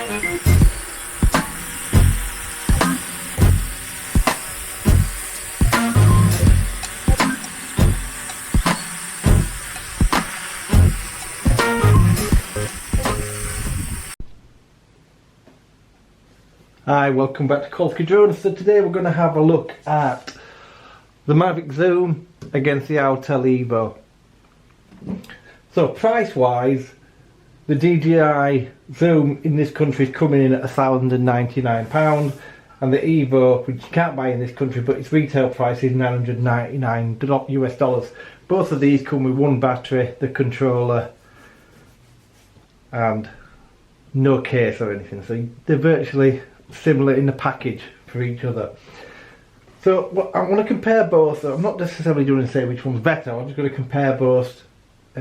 Hi, welcome back to Call Drones. So today we're going to have a look at the Mavic Zoom against the Autel Evo. So price wise, the DJI Zoom in this country is coming in at £1,099, and the Evo, which you can't buy in this country but its retail price is $999 US. Both of these come with one battery, the controller, and no case or anything, so they're virtually similar in the package for each other. So I want to compare both. I'm not necessarily going to say which one's better, I'm just going to compare both.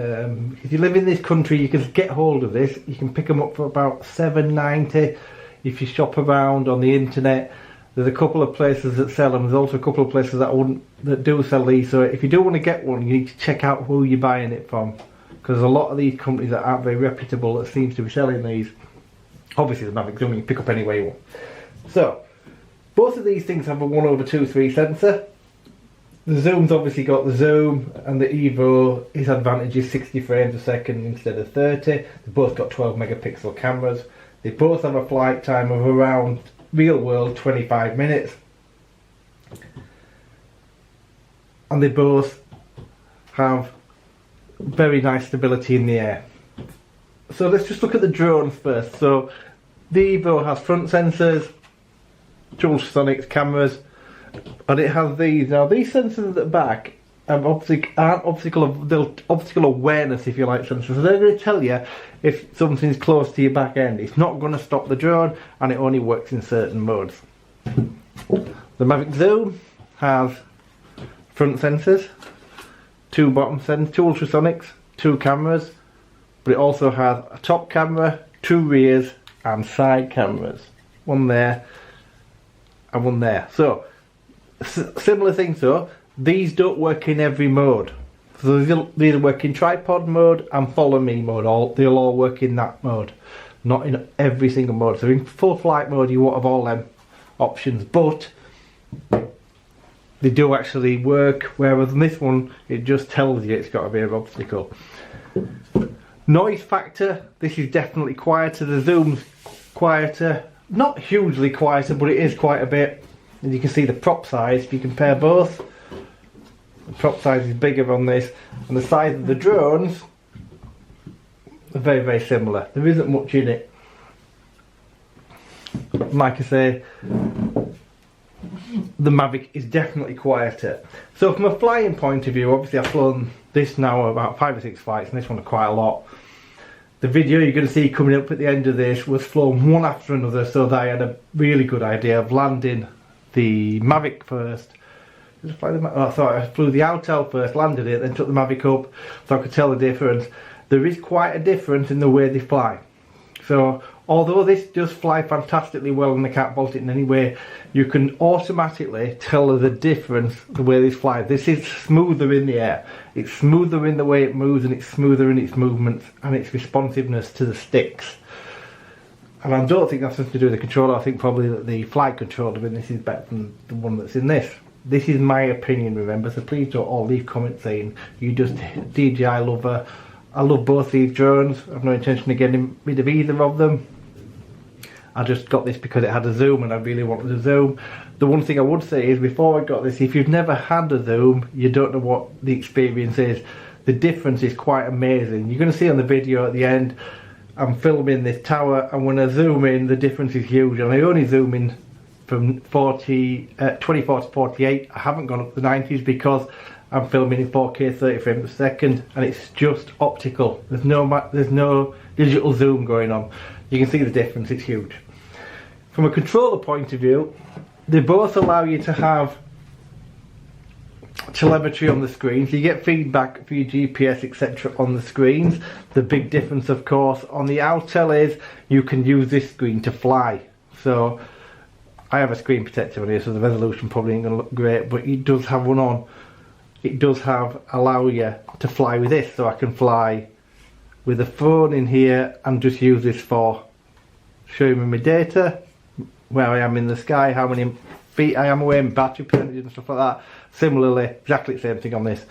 If you live in this country, you can get hold of this. You can pick them up for about $7.90 if you shop around on the internet. There's a couple of places that sell them. There's also a couple of places that do sell these. So if you do want to get one, you need to check out who you're buying it from, because a lot of these companies that aren't very reputable that seems to be selling these. Obviously the Mavic Zoom you can pick up anywhere you want. So, both of these things have a 1/2.3 sensor. The Zoom's obviously got the zoom, and the Evo, its advantage is 60 frames a second instead of 30. They've both got 12 megapixel cameras. They both have a flight time of around, real world, 25 minutes. And they both have very nice stability in the air. So let's just look at the drones first. So the Evo has front sensors, ultrasonics cameras, and it has these. Now these sensors at the back aren't obstacle awareness, if you like, sensors. So they're going to tell you if something's close to your back end. It's not going to stop the drone, and it only works in certain modes. The Mavic Zoom has front sensors, two bottom sensors, two ultrasonics, two cameras, but it also has a top camera, two rears, and side cameras. One there and one there. So similar things though, these don't work in every mode. So these work in tripod mode and follow me mode. They'll all work in that mode, not in every single mode. So in full flight mode you won't have all them options, but they do actually work, whereas in this one it just tells you it's got to be an obstacle. Noise factor, this is definitely quieter. The Zoom's quieter, not hugely quieter, but it is quite a bit. And you can see the prop size, if you compare both, the prop size is bigger on this, and the size of the drones are very, very similar. There isn't much in it. Like I say, the Mavic is definitely quieter. So from a flying point of view, obviously I've flown this now about 5 or 6 flights, and this one quite a lot. The video you're going to see coming up at the end of this was flown one after another, so that I had a really good idea of landing the Mavic first. I thought I flew the Autel first, landed it, then took the Mavic up, so I could tell the difference. There is quite a difference in the way they fly. So although this does fly fantastically well and they can't fault it in any way, you can automatically tell the difference the way this flies. This is smoother in the air. It's smoother in the way it moves, and it's smoother in its movements and its responsiveness to the sticks. And I don't think that's something to do with the controller. I think probably that the flight controller in this is better than the one that's in this. This is my opinion, remember, so please don't all leave comments saying you just DJI lover. I love both these drones. I've no intention of getting rid of either of them. I just got this because it had a zoom and I really wanted a zoom. The one thing I would say is, before I got this, if you've never had a zoom, you don't know what the experience is. The difference is quite amazing. You're going to see on the video at the end, I'm filming this tower, and when I zoom in, the difference is huge. And I only zoom in from 24 to 48. I haven't gone up to the 90s because I'm filming in 4K 30 frames per second, and it's just optical. There's no digital zoom going on. You can see the difference, it's huge. From a controller point of view, they both allow you to have telemetry on the screen, so you get feedback for your GPS etc on the screens. The big difference of course on the Autel is you can use this screen to fly. So I have a screen protector on here, so the resolution probably ain't going to look great, but it does have one on. It does allow you to fly with this, so I can fly with a phone in here and just use this for showing me my data, where I am in the sky, how many feet I am away, battery percentage and stuff like that. Similarly, exactly the same thing on this.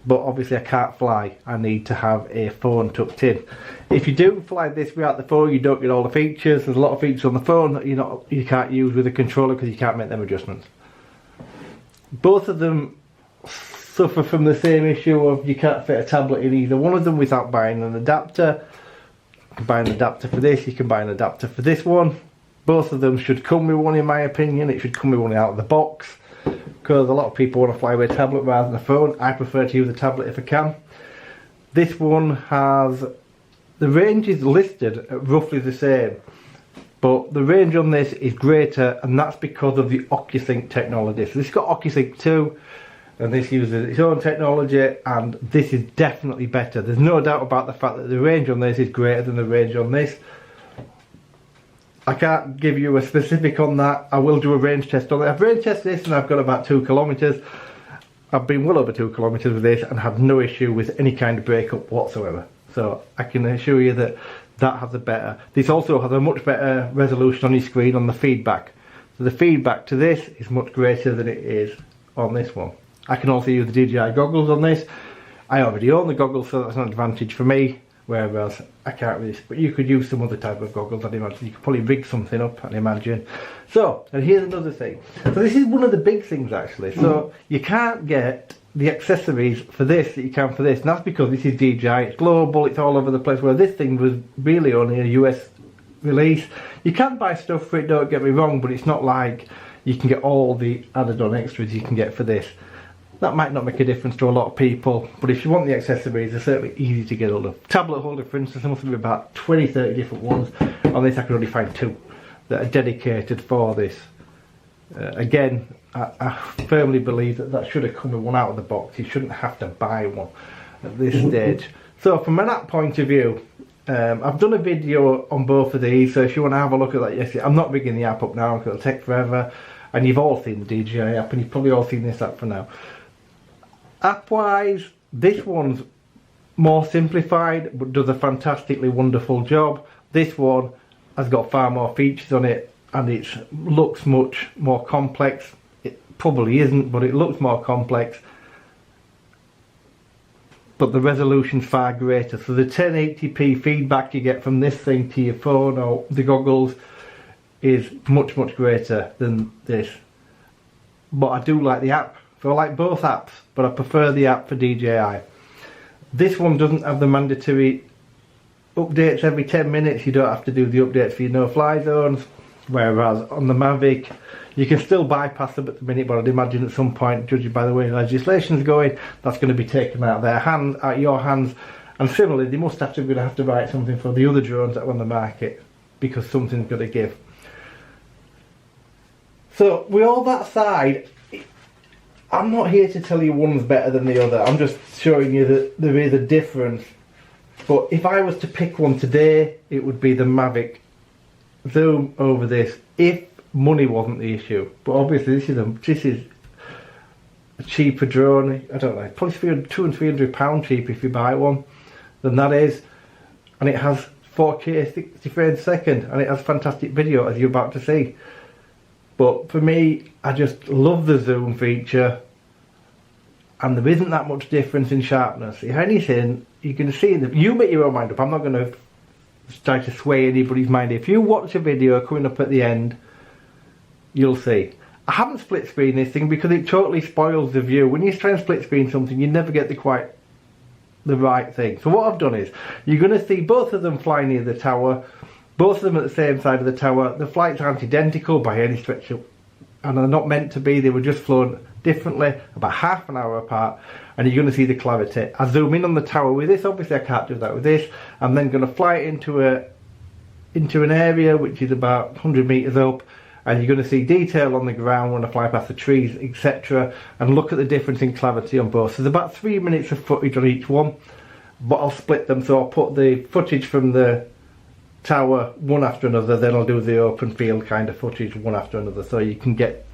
But obviously I can't fly, I need to have a phone tucked in. If you do fly this without the phone, you don't get all the features. There's a lot of features on the phone that you can't use with a controller because you can't make them adjustments. Both of them suffer from the same issue of you can't fit a tablet in either one of them without buying an adapter. You can buy an adapter for this, you can buy an adapter for this one. Both of them should come with one, in my opinion. It should come with one out of the box, because a lot of people want to fly with a tablet rather than a phone. I prefer to use a tablet if I can. This one has, the range is listed at roughly the same, but the range on this is greater, and that's because of the OcuSync technology. So this has got OcuSync 2, and this uses its own technology, and this is definitely better. There's no doubt about the fact that the range on this is greater than the range on this. I can't give you a specific on that. I will do a range test on it. I've range tested this and I've got about 2 kilometres. I've been well over 2 kilometres with this and had no issue with any kind of breakup whatsoever. So I can assure you that that has a better. This also has a much better resolution on your screen on the feedback. So the feedback to this is much greater than it is on this one. I can also use the DJI goggles on this. I already own the goggles, so that's an advantage for me. Whereas I can't really, but you could use some other type of goggles, I'd imagine. You could probably rig something up, I'd imagine. So, and here's another thing. So this is one of the big things actually. So you can't get the accessories for this that you can for this. And that's because this is DJI, it's global, it's all over the place. Where this thing was really only a US release. You can buy stuff for it, don't get me wrong, but it's not like you can get all the added on extras you can get for this. That might not make a difference to a lot of people, but if you want the accessories, they're certainly easy to get hold of. Tablet holder, for instance, there must be about 20-30 different ones. On this I could only find 2 that are dedicated for this. Again, I firmly believe that should have come with one out of the box. You shouldn't have to buy one at this stage. So from an app point of view, I've done a video on both of these, so if you want to have a look at that, yes, I'm not rigging the app up now because it'll take forever. And you've all seen the DJI app, and you've probably all seen this app for now. App wise, this one's more simplified but does a fantastically wonderful job. This one has got far more features on it and it looks much more complex. It probably isn't, but it looks more complex, but the resolution's far greater. So the 1080p feedback you get from this thing to your phone or the goggles is much greater than this. But I do like the app. So I like both apps, but I prefer the app for DJI. This one doesn't have the mandatory updates every 10 minutes. You don't have to do the updates for your no-fly zones. Whereas on the Mavic, you can still bypass them at the minute, but I'd imagine at some point, judging by the way legislation's going, that's going to be taken out of their hands, out of your hands. And similarly, they must have to write something for the other drones that are on the market, because something's got to give. So with all that aside, I'm not here to tell you one's better than the other. I'm just showing you that there is a difference. But if I was to pick one today, it would be the Mavic Zoom over this, if money wasn't the issue. But obviously this is a cheaper drone. I don't know, probably £200 and £300 cheaper if you buy one than that is. And it has 4K 60 frames a second, and it has fantastic video, as you're about to see. But for me, I just love the zoom feature, and there isn't that much difference in sharpness. If anything, you can see, you make your own mind up. I'm not going to try to sway anybody's mind. If you watch a video coming up at the end, you'll see. I haven't split screen this thing because it totally spoils the view. When you try and split screen something, you never get the right thing. So what I've done is, you're going to see both of them fly near the tower. Both of them at the same side of the tower. The flights aren't identical by any stretch, and they're not meant to be. They were just flown differently, about half an hour apart, and you're going to see the clarity. I zoom in on the tower with this. Obviously I can't do that with this. I'm then going to fly it into an area which is about 100 metres up, and you're going to see detail on the ground when I fly past the trees, etc., and look at the difference in clarity on both. So there's about 3 minutes of footage on each one, but I'll split them. So I'll put the footage from the tower one after another, then I'll do the open field kind of footage one after another, so you can get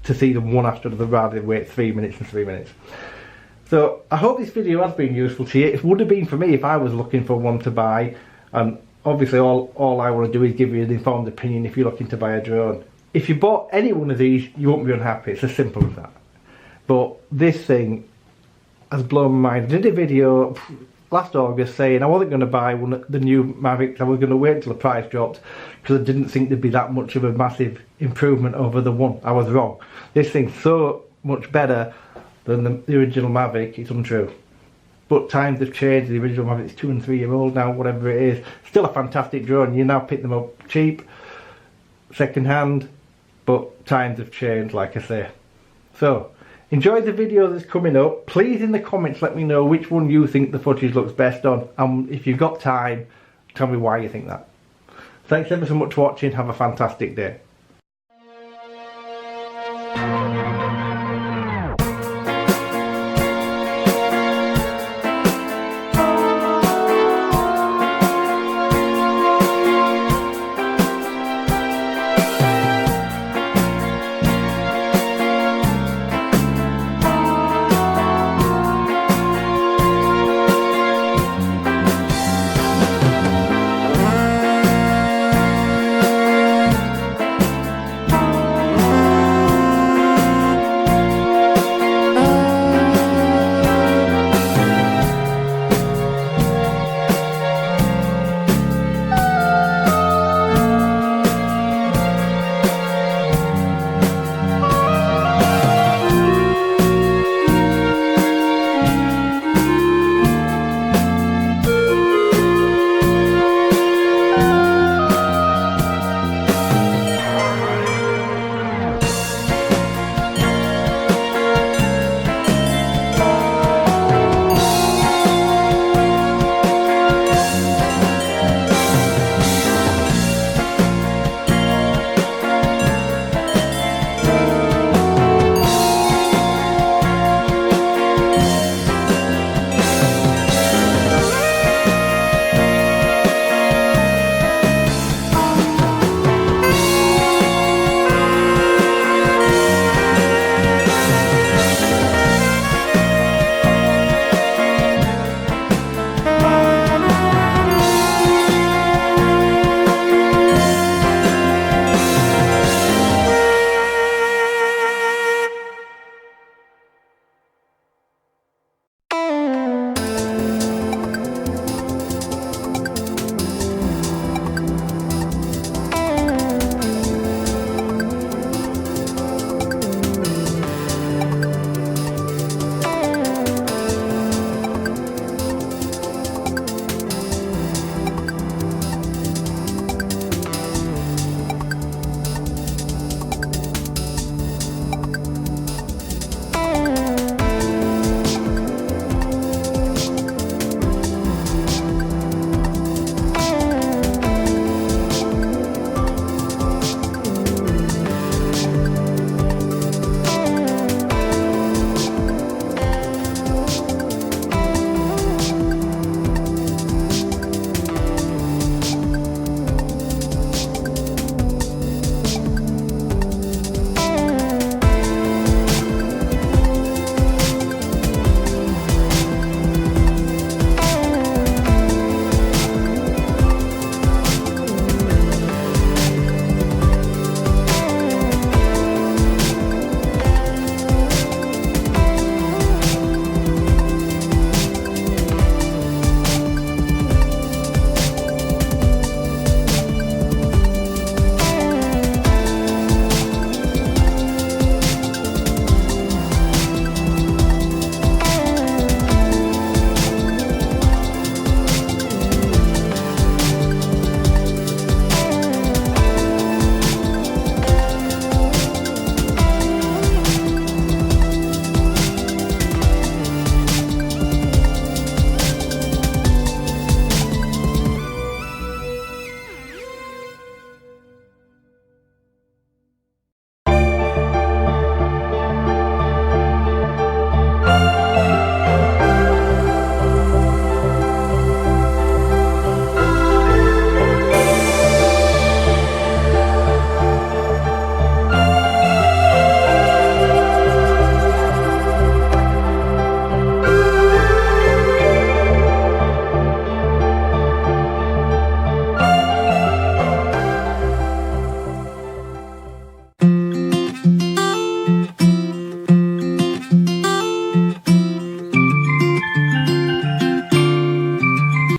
to see them one after another rather than wait 3 minutes and 3 minutes. So I hope this video has been useful to you. It would have been for me if I was looking for one to buy, and obviously all I want to do is give you an informed opinion if you're looking to buy a drone. If you bought any one of these, you won't be unhappy. It's as simple as that. But this thing has blown my mind. I did a video last August saying I wasn't going to buy one of the new Mavics. I was going to wait until the price dropped because I didn't think there'd be that much of a massive improvement over the one. I was wrong. This thing's so much better than the original Mavic, it's untrue. But times have changed. The original Mavic's 2 and 3 year old now, whatever it is. Still a fantastic drone. You now pick them up cheap, second hand, but times have changed, like I say. So, enjoy the video that's coming up. Please in the comments let me know which one you think the footage looks best on. And if you've got time, tell me why you think that. Thanks ever so much for watching. Have a fantastic day.